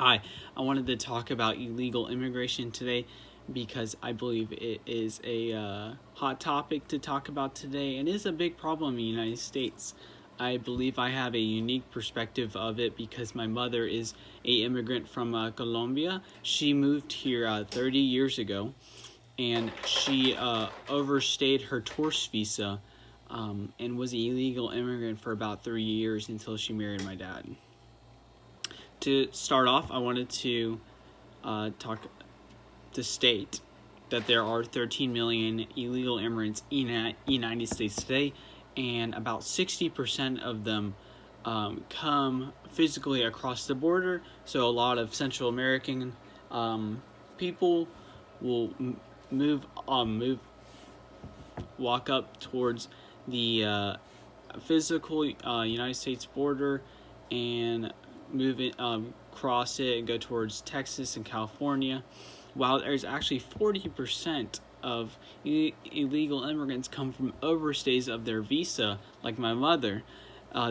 Hi, I wanted to talk about illegal immigration today because I believe it is a hot topic to talk about today and is a big problem in the United States. I believe I have a unique perspective of it because my mother is a immigrant from Colombia. She moved here 30 years ago, and she overstayed her tourist visa and was an illegal immigrant for about 3 years until she married my dad. To start off, I wanted to state that there are 13 million illegal immigrants in the United States today, and about 60% of them come physically across the border. So a lot of Central American people will walk up towards the physical United States border and move it, cross it, and go towards Texas and California. While there's actually 40% of illegal immigrants come from overstays of their visa, like my mother.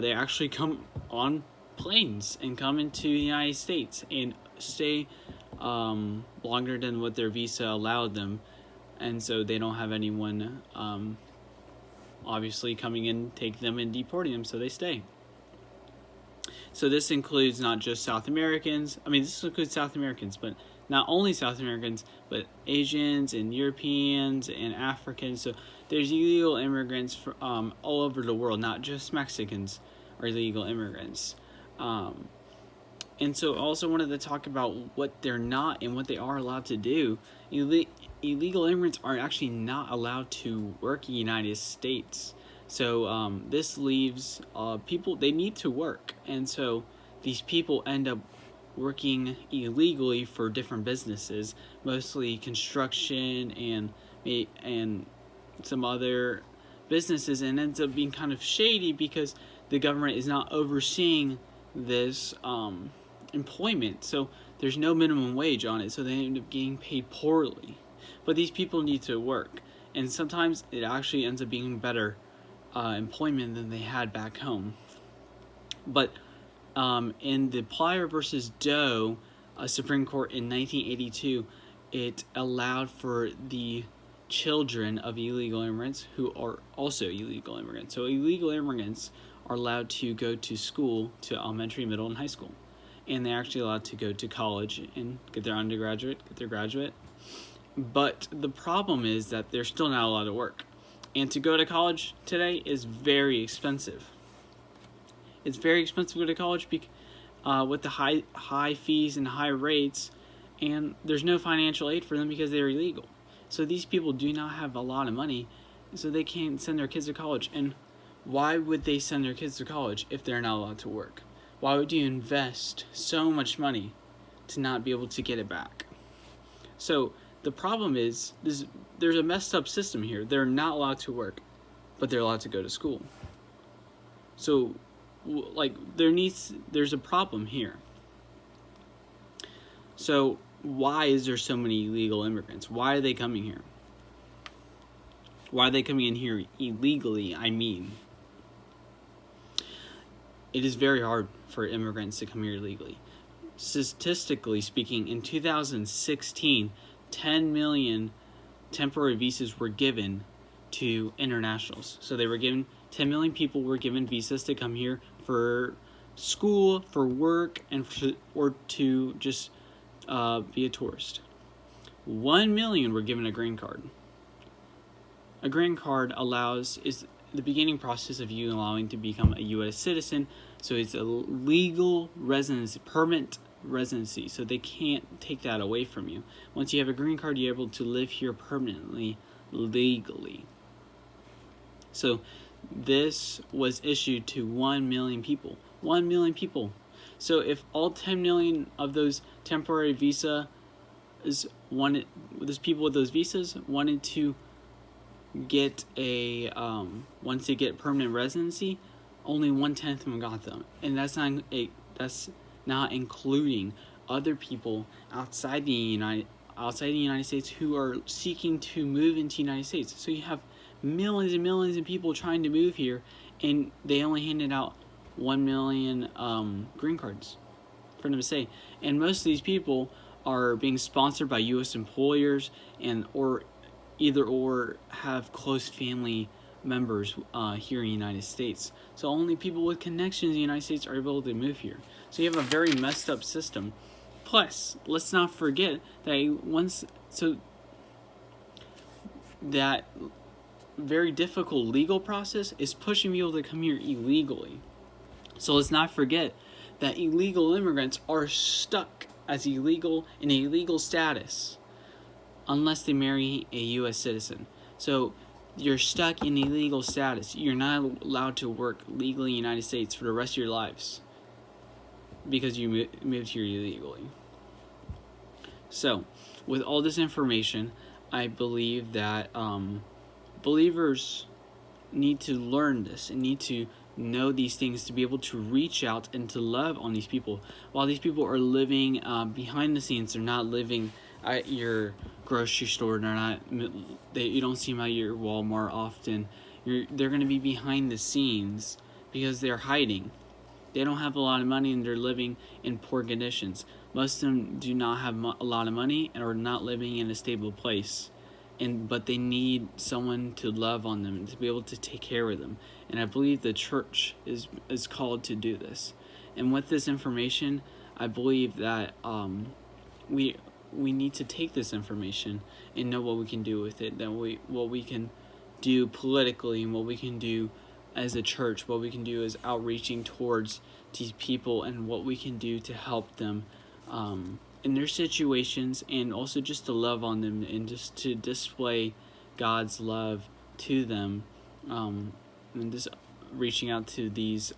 They actually come on planes and come into the United States and stay longer than what their visa allowed them, and so they don't have anyone obviously coming in, taking them and deporting them, so they stay. So this includes not just South Americans. This includes South Americans, but not only South Americans, but Asians and Europeans and Africans. So there's illegal immigrants from all over the world, not just Mexicans are illegal immigrants. And so I also wanted to talk about what they're not and what they are allowed to do. Illegal immigrants are actually not allowed to work in the United States. So this leaves people, they need to work. And so these people end up working illegally for different businesses, mostly construction and some other businesses, and ends up being kind of shady because the government is not overseeing this employment. So there's no minimum wage on it, so they end up getting paid poorly. But these people need to work, and sometimes it actually ends up being better employment than they had back home. But in the Plyer versus Doe Supreme Court in 1982, it allowed for the children of illegal immigrants who are also illegal immigrants. So illegal immigrants are allowed to go to school, to elementary, middle, and high school. And they're actually allowed to go to college and get their undergraduate, get their graduate. But the problem is that they're still not allowed to work. And to go to college today is very expensive. It's very expensive to go to college with the high fees and high rates, and there's no financial aid for them because they're illegal. So these people do not have a lot of money, so they can't send their kids to college. And why would they send their kids to college if they're not allowed to work? Why would you invest so much money to not be able to get it back? So the problem is there's a messed up system here. They're not allowed to work, but they're allowed to go to school. So there's a problem here. So why is there so many illegal immigrants? Why are they coming here? Why are they coming in here illegally? It is very hard for immigrants to come here illegally. Statistically speaking, in 2016, 10 million temporary visas were given to internationals. So 10 million people were given visas to come here for school, for work, or to just be a tourist. 1 million were given a green card. A green card is the beginning process of you allowing to become a U.S. citizen. So it's a legal residency, permanent residency. So they can't take that away from you. Once you have a green card, you're able to live here permanently, legally. So this was issued to 1 million people. 1 million people. So if all 10 million of those temporary visas those people with those visas wanted to get permanent residency, only 1/10 of them got them, and that's not including other people outside the United States who are seeking to move into the United States. So you have millions and millions of people trying to move here, and they only handed out 1 million green cards. for them to stay. And most of these people are being sponsored by U.S. employers or have close family members here in the United States. So only people with connections in the United States are able to move here. So you have a very messed up system. Plus, let's not forget that that very difficult legal process is pushing people to come here illegally. So let's not forget that illegal immigrants are stuck as illegal in a legal status unless they marry a U.S. citizen. So you're stuck in illegal status. You're not allowed to work legally in the United States for the rest of your lives because you moved here illegally. So, with all this information, I believe that believers need to learn this and need to know these things to be able to reach out and to love on these people. While these people are living behind the scenes, they're not living at your grocery store. You don't see them at your Walmart often. They're going to be behind the scenes because they're hiding. They don't have a lot of money and they're living in poor conditions. Most of them do not have a lot of money and are not living in a stable place. But they need someone to love on them and to be able to take care of them. And I believe the church is called to do this. And with this information, I believe that we need to take this information and know what we can do with it. What we can do politically and what we can do as a church, what we can do is outreaching towards these people and what we can do to help them in their situations, and also just to love on them and just to display God's love to them, and just reaching out to these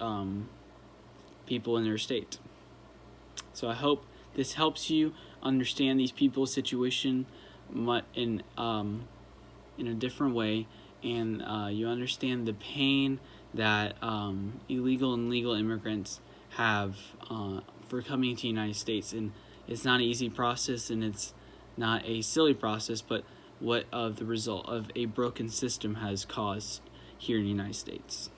people in their state. So I hope this helps you understand these people's situation in a different way, and you understand the pain that illegal and legal immigrants have for coming to the United States. And it's not an easy process, and it's not a silly process, but what the result of a broken system has caused here in the United States.